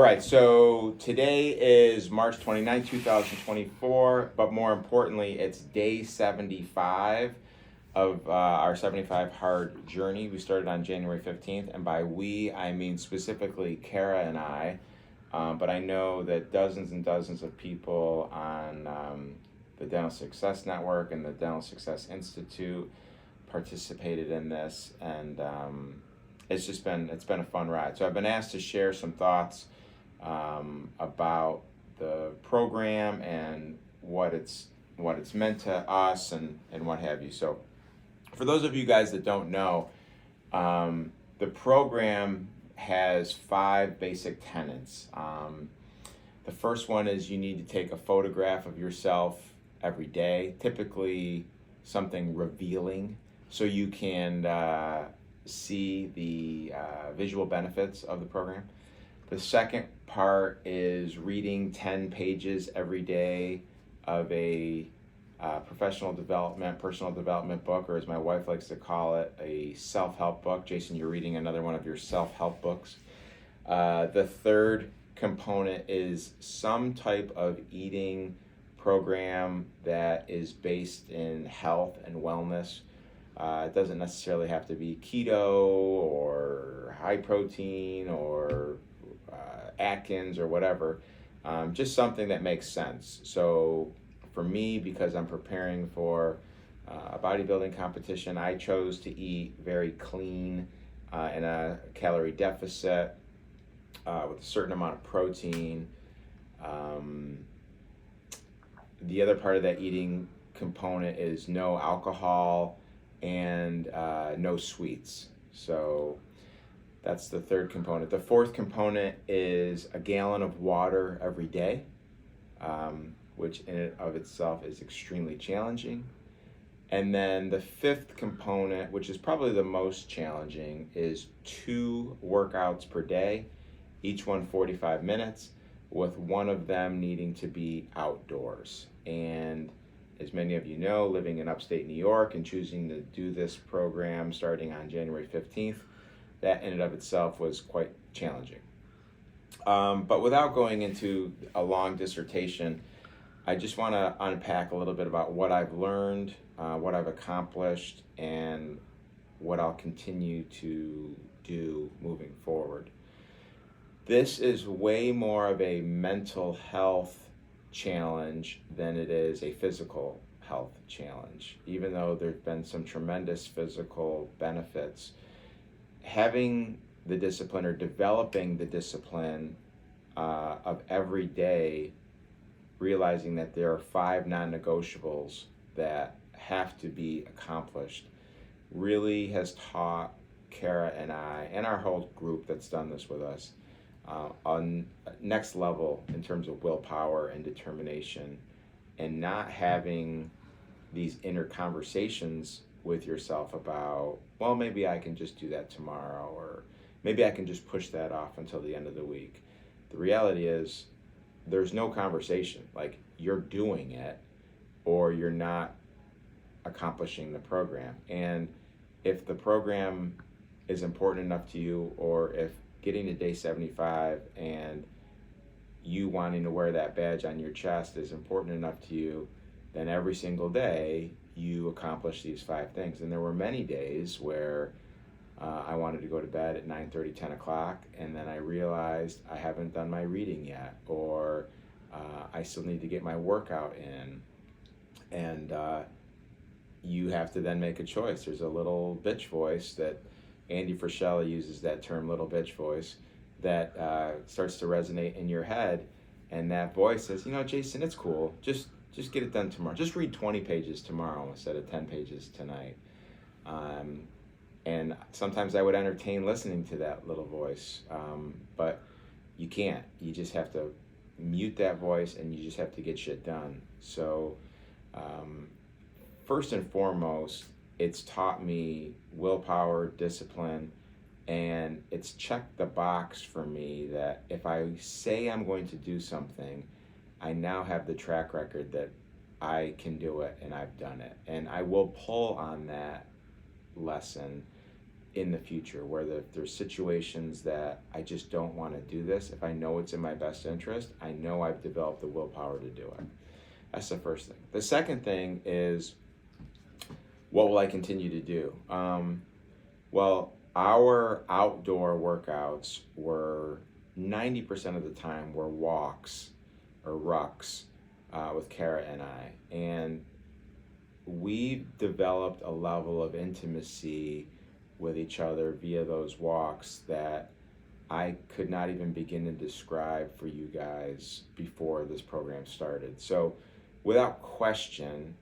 right, so today is March 29th, 2024, but more importantly, it's day 75 of our 75 hard journey. We started on January 15th, and by we, I mean specifically Kara and I, but I know that dozens and dozens of people on the Dental Success Network and the Dental Success Institute participated in this, and it's been a fun ride. So I've been asked to share some thoughts about the program and what it's meant to us and what have you. So for those of you guys that don't know, the program has 5 basic tenets. The first one is you need to take a photograph of yourself every day, typically something revealing, so you can see the visual benefits of the program. The second part is reading 10 pages every day of a professional development, personal development book, or as my wife likes to call it, a self-help book. Jason, you're reading another one of your self-help books. The third component is some type of eating program that is based in health and wellness. It doesn't necessarily have to be keto or high protein or Atkins or whatever, just something that makes sense. So for me, because I'm preparing for a bodybuilding competition, I chose to eat very clean in a calorie deficit with a certain amount of protein. The other part of that eating component is no alcohol and no sweets. So that's the third component. The fourth component is a gallon of water every day, which in and of itself is extremely challenging. And then the fifth component, which is probably the most challenging, is 2 workouts per day, each one 45 minutes, with one of them needing to be outdoors. And as many of you know, living in upstate New York and choosing to do this program starting on January 15th, that in and of itself was quite challenging. But without going into a long dissertation, I just want to unpack a little bit about what I've learned, what I've accomplished, and what I'll continue to do moving forward. This is way more of a mental health challenge than it is a physical health challenge. Even though there's been some tremendous physical benefits, having the discipline or developing the discipline of every day, realizing that there are 5 non-negotiables that have to be accomplished, really has taught Kara and I and our whole group that's done this with us on next level in terms of willpower and determination, and not having these inner conversations with yourself about, well, maybe I can just do that tomorrow, or maybe I can just push that off until the end of the week. The reality is there's no conversation. Like, you're doing it or you're not accomplishing the program. And if the program is important enough to you, or if getting to day 75 and you wanting to wear that badge on your chest is important enough to you, then every single day you accomplish these 5 things. And there were many days where I wanted to go to bed at 9:30, 10 o'clock, and then I realized I haven't done my reading yet, or I still need to get my workout in. And you have to then make a choice. There's a little bitch voice that Andy Frischella uses, that term, little bitch voice, that starts to resonate in your head. And that voice says, Jason, it's cool. Just get it done tomorrow. Just read 20 pages tomorrow instead of 10 pages tonight. And sometimes I would entertain listening to that little voice, but you can't. You just have to mute that voice, and you just have to get shit done. So first and foremost, it's taught me willpower, discipline, and it's checked the box for me that if I say I'm going to do something, I now have the track record that I can do it and I've done it. And I will pull on that lesson in the future, where there's situations that I just don't want to do this. If I know it's in my best interest, I know I've developed the willpower to do it. That's the first thing. The second thing is, what will I continue to do? Well, our outdoor workouts were 90% of the time were walks or rucks with Kara and I. And we developed a level of intimacy with each other via those walks that I could not even begin to describe for you guys before this program started. So without question,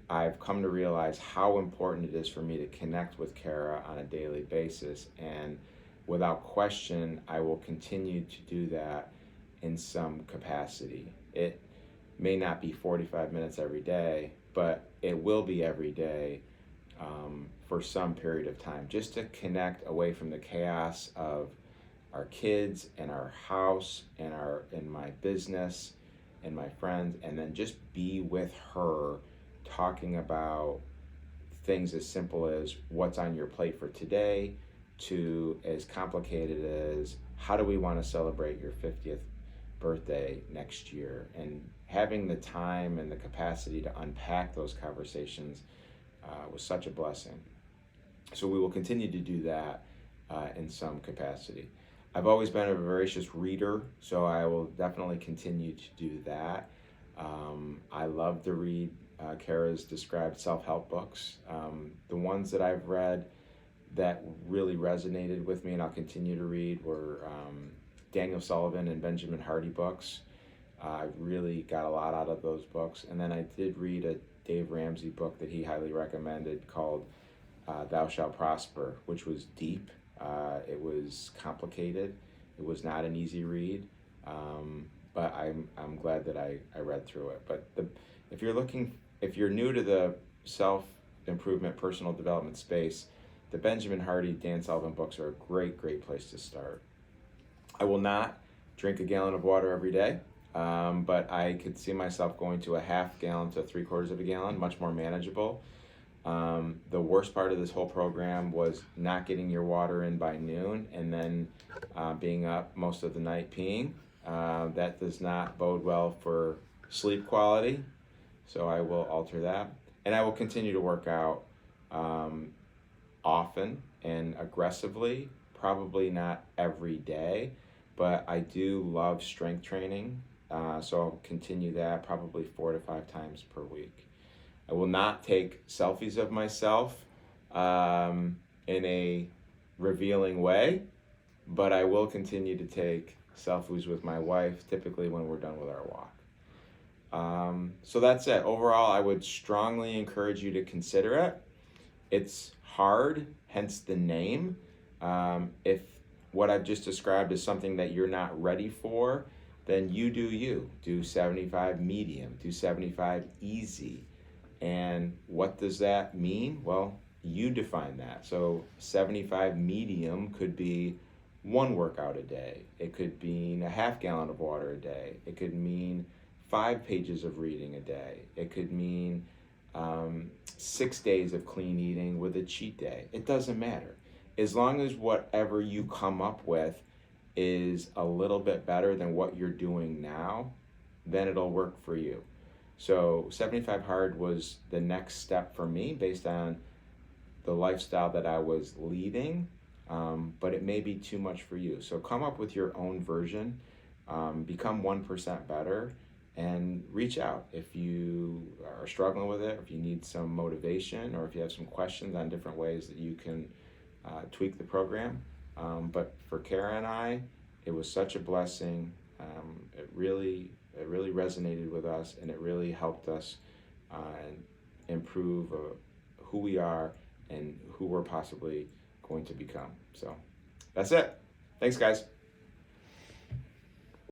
I've come to realize how important it is for me to connect with Kara on a daily basis, and without question, I will continue to do that in some capacity. It may not be 45 minutes every day, but it will be every day for some period of time, just to connect away from the chaos of our kids and our house and my business and my friends, and then just be with her, talking about things as simple as what's on your plate for today to as complicated as how do we want to celebrate your 50th birthday next year, and having the time and the capacity to unpack those conversations was such a blessing. So we will continue to do that in some capacity. I've always been a voracious reader, so I will definitely continue to do that. I love to read Kara's described self-help books. The ones that I've read that really resonated with me and I'll continue to read were Daniel Sullivan and Benjamin Hardy books. I really got a lot out of those books. And then I did read a Dave Ramsey book that he highly recommended called Thou Shalt Prosper, which was deep. It was complicated. It was not an easy read, but I'm glad that I read through it. But if you're new to the self-improvement, personal development space, the Benjamin Hardy, Dan Sullivan books are a great place to start. I will not drink a gallon of water every day, but I could see myself going to a half gallon to 3/4 of a gallon, much more manageable. The worst part of this whole program was not getting your water in by noon and then being up most of the night peeing. That does not bode well for sleep quality, so I will alter that. And I will continue to work out often and aggressively, probably not every day, but I do love strength training, so I'll continue that probably 4 to 5 times per week. I will not take selfies of myself in a revealing way, but I will continue to take selfies with my wife, typically when we're done with our walk. So that's it. Overall, I would strongly encourage you to consider it. It's hard, hence the name. If what I've just described is something that you're not ready for, then you. Do 75 medium, do 75 easy. And what does that mean? Well, you define that. So 75 medium could be 1 workout a day. It could mean a half gallon of water a day. It could mean 5 pages of reading a day. It could mean 6 days of clean eating with a cheat day. It doesn't matter. As long as whatever you come up with is a little bit better than what you're doing now, then it'll work for you. So 75 hard was the next step for me based on the lifestyle that I was leading, but it may be too much for you. So come up with your own version, become 1% better, and reach out if you are struggling with it, or if you need some motivation, or if you have some questions on different ways that you can tweak the program. But for Kara and I, it was such a blessing. It really resonated with us, and it really helped us improve who we are and who we're possibly going to become. So that's it. Thanks, guys.